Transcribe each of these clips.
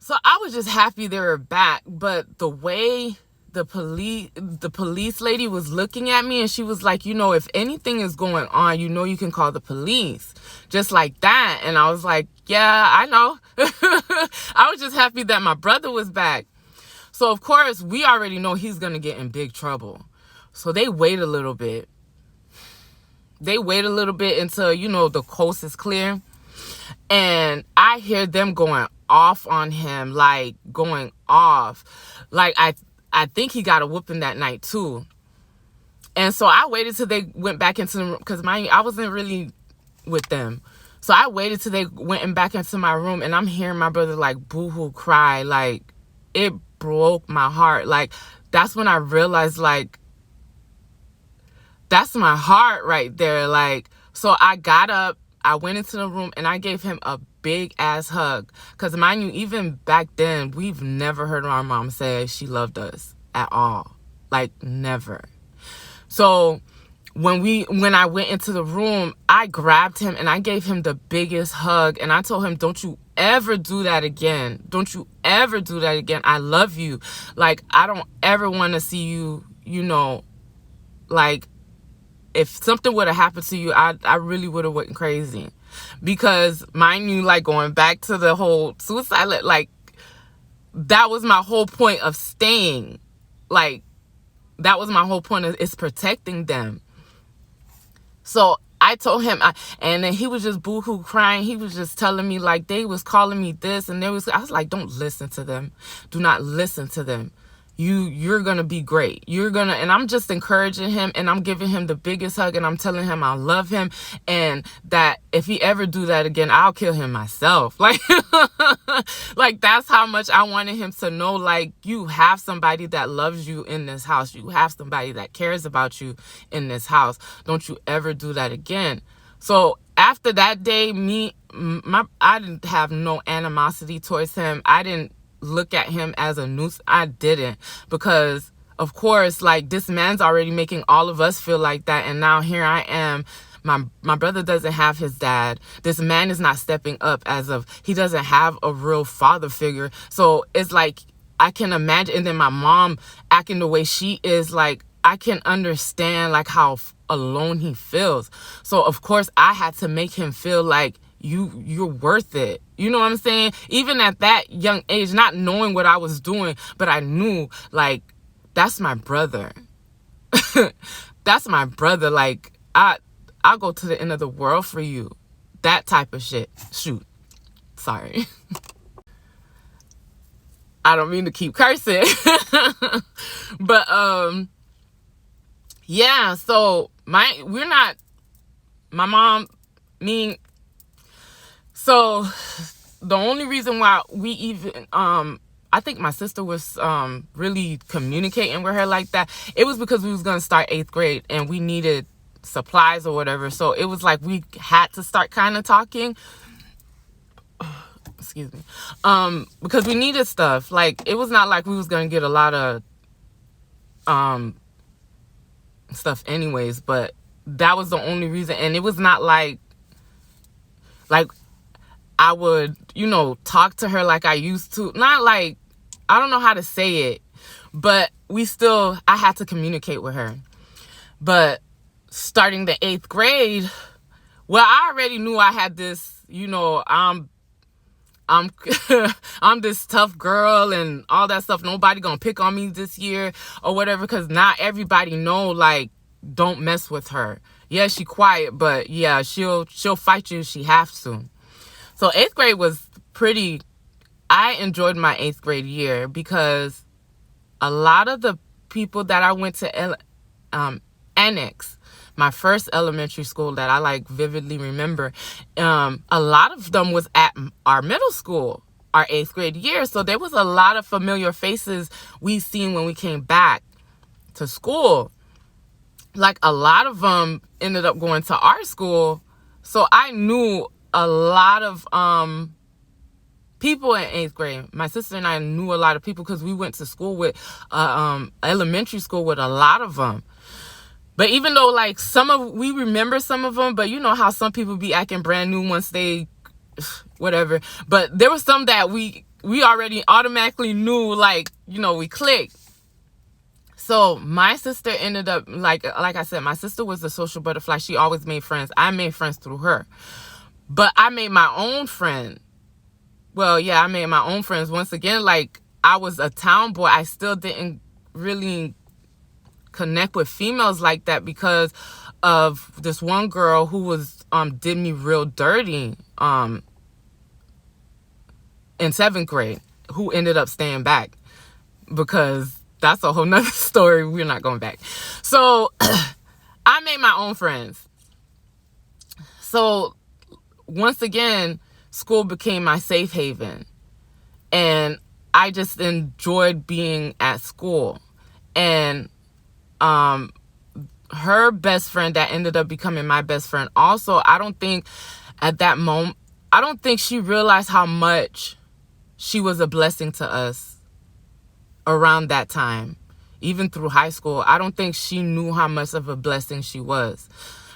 So I was just happy they were back, but the way the police lady was looking at me, and she was like, if anything is going on, you can call the police. Just like that. And I was like, yeah, I know. I was just happy that my brother was back. So of course, we already know he's going to get in big trouble. So they wait a little bit. They wait a little bit until, the coast is clear. And I hear them going off on him, like going off. Like I think he got a whooping that night too. And so I waited till they went back into the room, because I wasn't really with them. So I waited till they went back into my room, and I'm hearing my brother like boo-hoo cry. Like, it broke my heart. Like, that's when I realized, like, that's my heart right there. Like, so I got up, I went into the room, and I gave him a big ass hug. Because mind you, even back then, we've never heard our mom say she loved us at all. Like, never. So when I went into the room, I grabbed him and I gave him the biggest hug. And I told him, don't you ever do that again. Don't you ever do that again. I love you. Like, I don't ever want to see you, like, if something would have happened to you, I really would have went crazy. Because mind you, like, going back to the whole suicide, like, that was my whole point of staying. Like, that was my whole point, is protecting them. So I told him, and then he was just boo-hoo crying. He was just telling me, like, they was calling me this, and I was like, don't listen to them. Do not listen to them. You're going to be great. And I'm just encouraging him, and I'm giving him the biggest hug, and I'm telling him I love him, and that if he ever do that again, I'll kill him myself. Like, like, that's how much I wanted him to know, like, you have somebody that loves you in this house. You have somebody that cares about you in this house. Don't you ever do that again. So after that day, I didn't have no animosity towards him. I didn't look at him as a nuisance. I didn't, because of course, like, this man's already making all of us feel like that, and now here I am. My brother doesn't have his dad. This man is not stepping up, he doesn't have a real father figure. So it's like, I can imagine. And then my mom acting the way she is, like, I can understand, like, how alone he feels. So of course I had to make him feel like you're worth it. You know what I'm saying? Even at that young age, not knowing what I was doing, but I knew, like, that's my brother. That's my brother. Like, I'll go to the end of the world for you. That type of shit. Shoot. Sorry. I don't mean to keep cursing. But yeah, so my mom, me. So the only reason why we even I think my sister was really communicating with her like that, it was because we was going to start 8th grade and we needed supplies or whatever. So it was like we had to start kind of talking. Excuse me. Because we needed stuff. Like, it was not like we was going to get a lot of stuff anyways, but that was the only reason. And it was not like I would, talk to her like I used to. Not like, I don't know how to say it, but I had to communicate with her. But starting the 8th grade, well, I already knew I had this, I'm this tough girl and all that stuff. Nobody gonna pick on me this year or whatever, because not everybody know, like, don't mess with her. Yeah, she quiet, but yeah, she'll fight you if she have to. So 8th grade was I enjoyed my 8th grade year, because a lot of the people that I went to Annex, my first elementary school that I, like, vividly remember, a lot of them was at our middle school, our 8th grade year. So there was a lot of familiar faces we seen when we came back to school. Like, a lot of them ended up going to our school. So I knew a lot of people in 8th grade. My sister and I knew a lot of people because we went to school with elementary school with a lot of them. But even though, like, we remember some of them, but you know how some people be acting brand new once they whatever. But there was some that we we already automatically knew, like, you know, we clicked. So my sister ended up, like I said, my sister was the social butterfly. She always made friends. I made friends through her. But I made my own friend. Well, yeah, I made my own friends. Once again, like, I was a town boy. I still didn't really connect with females like that because of this one girl who was did me real dirty in 7th grade, who ended up staying back, because that's a whole nother story. We're not going back. So I made my own friends. So once again, school became my safe haven, and I just enjoyed being at school. And her best friend that ended up becoming my best friend also, I don't think at that moment, I don't think she realized how much she was a blessing to us around that time. Even through high school, I don't think she knew how much of a blessing she was,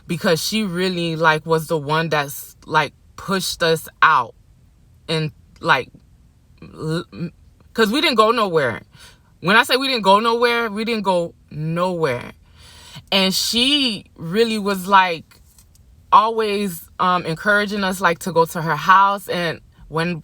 because she really, like, was the one that's, like, pushed us out. And, like, because we didn't go nowhere. When I say we didn't go nowhere, we didn't go nowhere. And she really was, like, always encouraging us, like, to go to her house. And when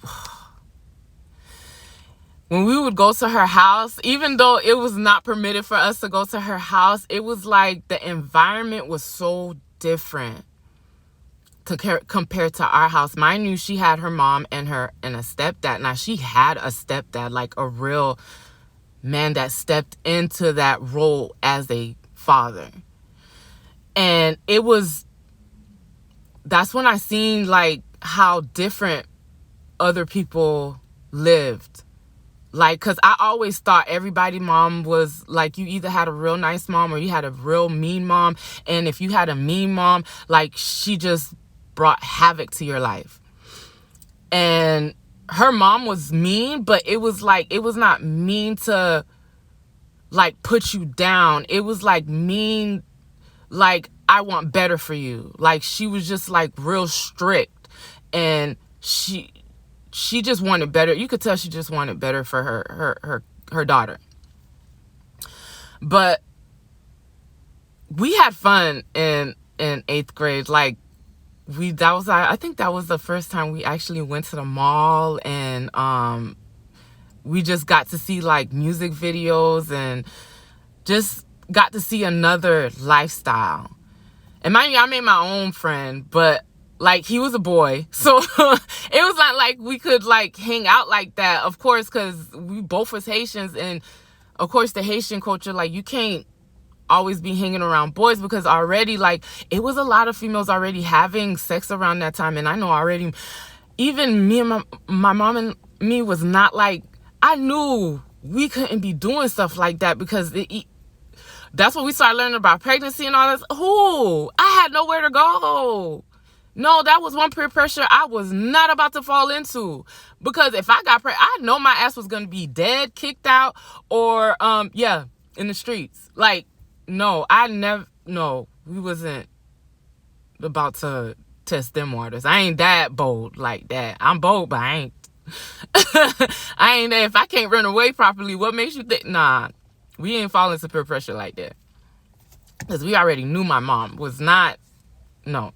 we would go to her house, even though it was not permitted for us to go to her house, it was like the environment was so different compared to our house. Mind you, she had her mom and a stepdad. Now, she had a stepdad, like a real man that stepped into that role as a father. And that's when I seen, like, how different other people lived. Like, because I always thought everybody's mom was, like, you either had a real nice mom or you had a real mean mom. And if you had a mean mom, like, she just brought havoc to your life. And her mom was mean, but it was, like, it was not mean to, like, put you down. It was, like, mean, like, I want better for you. Like, she was just, like, real strict. And she just wanted better. You could tell she just wanted better for her daughter. But we had fun in 8th grade. Like, I think that was the first time we actually went to the mall, and we just got to see, like, music videos and just got to see another lifestyle. And mind you, I made my own friend, but, like, he was a boy. So it was not like we could, like, hang out like that, of course, because we both was Haitians. And, of course, the Haitian culture, like, you can't always be hanging around boys, because already, like, it was a lot of females already having sex around that time. And I know already, even me and my mom and me was not, like, I knew we couldn't be doing stuff like that, because that's when we started learning about pregnancy and all this. Ooh, I had nowhere to go. No, that was one peer pressure I was not about to fall into. Because if I got pregnant, I know my ass was going to be dead, kicked out, or, in the streets. Like, no, we wasn't about to test them waters. I ain't that bold like that. I'm bold, but I ain't. I ain't there. If I can't run away properly, what makes you think? Nah, we ain't falling into peer pressure like that. Because we already knew my mom was not, no.